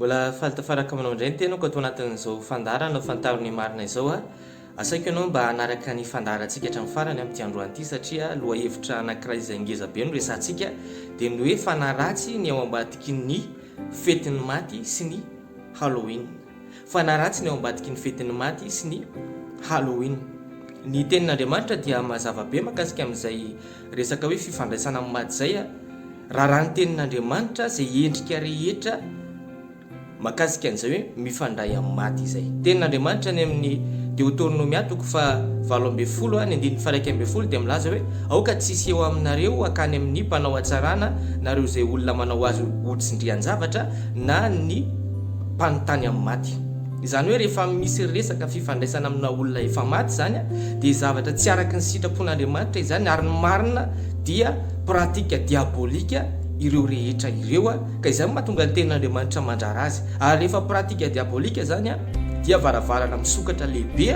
Mbola fahatafaraka aminao indray ny tenako atao anatin'izao fandarana fantarony marina izao asaiko ianao mba hanaraka ny fandarantsika hatramin'ny farany amin'ity androany ity satria loha hevitra anankiray izay ngeza be no resantsika dia ny hoe fanaratsy ny ao ambadiky ny fetin'ny maty sy ny Halloween. Fanaratsy ny ao ambadiky ny fetin'ny maty sy ny Halloween. Ny tenin'Andriamanitra dia mazava be makasika amin'izay resaka hoe fifandraisana amin'ny maty izay raha raha ny tenin'Andriamanitra izay endrika rehetra makasika an'izay hoe mifandray amin'ny maty izay. Tenin'Andriamanitra ny amin'ny Deutéronomia toko fa 7:10 ny 1:1 dia milaza hoe aoka tsisy eo aminareo akany amin'ny mpanao atsarana nareo izay olona manao azy hoditsindrian-javatra na ny mpanontany amin'ny maty. Izany hoe rehefa misy resaka fifandraisana amina olona efa maty zany dia zavatra tsy araka ny sitrapon'Andriamanitra izany ary ny marina dia pratika diabolika ireo rehetra ireo ka izay mahatonga ny tenin'Andriamanitra mandrara azy. Ary rehefa pratika diabolika zany dia varavarana misokatra lehibe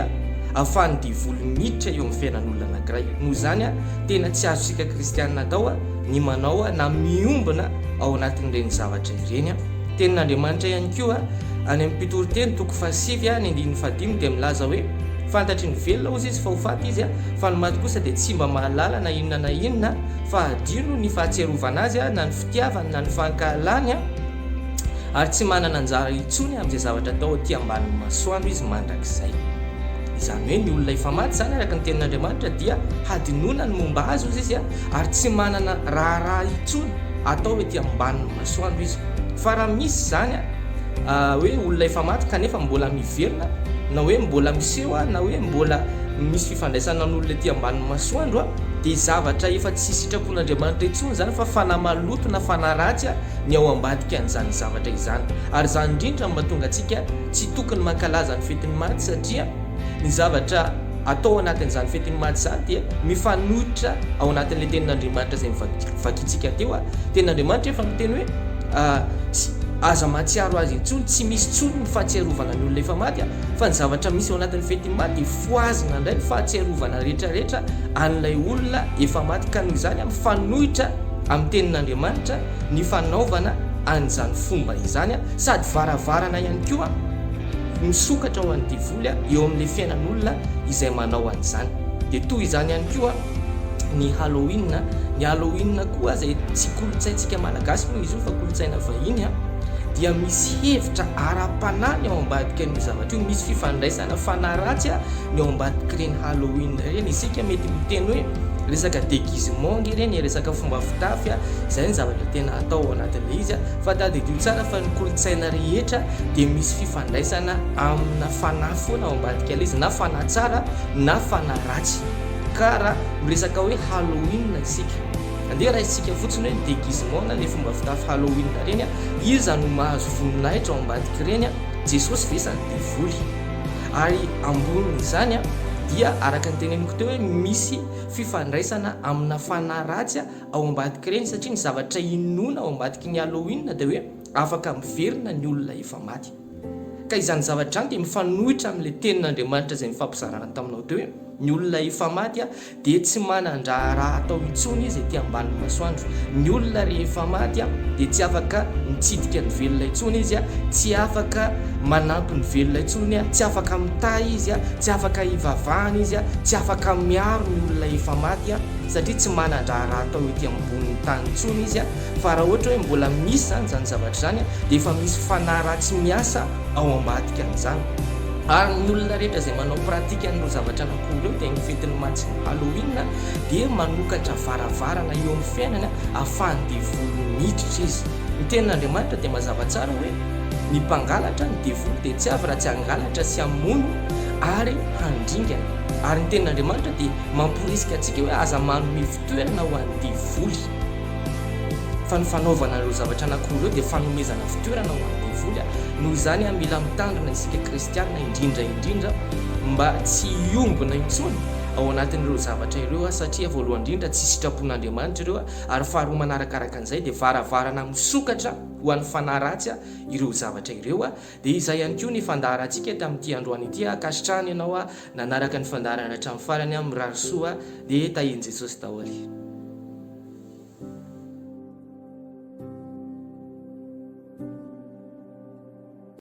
ahafahan'ny diavoly miditra eo amin'ny fiainan'olona anankiray. Noho izany tena tsy azosika kristianina atao ny manao na miombona ao anatin'ireny zavatra ireny. Tenin'Andriamanitra ihany koa any amin'ny Mpitoroteny toko 7 ny 1:5 dia milaza hoe fantatry ny velona ozy izy fa ho faty izy fa ny maty kosa dia tsy mba mahalala na inona fa adino ny fahatserovana azy na ny fitiavany na ny fankahalany ary tsy manana anjara intsony amin'izay zavatra atao aty ambanin'ny masoandro izy mandrakizay. Izany hoe ny olona efa maty zany araka ny tenin'Andriamanitra dia hadinona ny momba azy ozy izy ary tsy manana raha intsony atao aty ambanin'ny masoandro izy. Fa raha misy zany hoe olona efa maty kanefa mbola miverina na hoe mbola miseho na hoe mbola misy fifandraisana n'olona aty ambanin'ny masoandro dia zavatra efa tsy sitrapon'Andriamanitra intsony zany fa fanamaloto na fanaratsy ny ao ambadika an'izany zavatra izany. Ary zany indrindra mahatonga antsika tsy tokony mankalaza ny fetin'ny maty satria ny zavatra atao anatin'izany fetin'ny maty zany dia mifanohitra ao anatin'ilay tenin'Andriamanitra izay mivakitsika teo. Tenin'Andriamanitra efa miteny hoe aza mahatsiaro azy intsony tsy misy tsony ny fahatsiarovana ny olona efa maty fa ny zavatra misy ao anatin'ny fetin'ny maty foazina indray ny fahatsiarovana rehetrarehetra an'ilay olona efa maty ka noho izany mifanohitra amin'ny tenin'Andriamanitra ny fanaovana an'izany fomba izany sady varavarana ihany koa misokatra ho an'ny diavoly eo amin'ilay fiainan'olona izay manao an'izany. Dia toy izany ihany koa ny Halloween. Ny Halloween koa izay tsy kolotsaintsika malagasy moa izy io fa kolotsaina vahiny dia misy hevitra ara-panahy ao ambadika ny zavatra io. Misy fifandraisana fanaratsy ny ao ambadika ireny Halloween ireny. Isika mety miteny hoe resaka déguisement ireny, resaka fomba fitafy izay ny zavatra tena atao ao anatin'ilay izy fa tadidio tsara fa ny kolotsaina rehetra dia misy fifandraisana amina fanahy foana ao ambadika ilay izy na fanahy tsara na fanahy ratsy. Ka raha miresaka hoe Halloween isika andeha raha isika fotsiny hoe déguisement na ny fomba fitafy Halloween ireny iza no mahazo voninahitra ao ambadika ireny Jesosy vesany diavoly. Ary ambonin'izany dia araka ny teneniko teo hoe misy fifandraisana amina fanahy ratsy ao ambadika ireny satria ny zavatra inona ao ambadika ny Halloween dia hoe afaka miverina ny olona efa maty. Ka izany zavatra izany dia mifanohitra amin'ilay tenin'Andriamanitra izay mifampizarana taminao teo hoe ny olona efa maty dia tsy manandraha raha atao intsony izy ety ambanin'ny masoandro. Ny olona rehefa maty dia tsy afaka mitsidika ny velona intsony izy tsy afaka manampy ny velona intsony tsy afaka mitahy izy tsy afaka hivavahana izy tsy afaka miaro ny olona efa maty satria tsy manandraha raha atao ety ambonin'ny tany intsony izy fa raha ohatra hoe mbola misy zany zavatra zany dia efa misy fanahy ratsy miasa ao ambadika an'izany. Ary ny olona rehetra izay manao pratika an'ireo zavatra anankiroa ireo dia ny fetin'ny maty sy ny Halloween dia manokatra varavarana eo amin'ny fiainana ahafahany diavoly miditra izy. Ny tenin'Andriamanitra dia mazava tsara hoe ny mpangalatra ny diavoly dia tsy avy raha tsy hangalatra sy hamono ary handringana. Ary ny tenin'Andriamanitra dia mamporisika antsika hoe aza manome fitoerana ho an'ny diavoly. Fa ny fanaovana ireo zavatra anankiroa ireo dia fanomezana fitoerana ho an'ny diavoly. Noho izany mila mitandrina isika kristianina indrindra mba tsy hiombona intsony ao anatin'ireo zavatra ireo satria voalohany indrindra tsy sitrapon'Andriamanitra ireo ary faharoa manarakaraka an'izay dia varavarana misokatra ho an'ny fanahy ratsy ireo zavatra ireo. Dia izay ihany koa ny fandaharantsika tamin'ity androany ity kasitrahana ianao nanaraka ny fandaharana hatramin'ny farany mirary soa dia tahiny Jesosy daholo.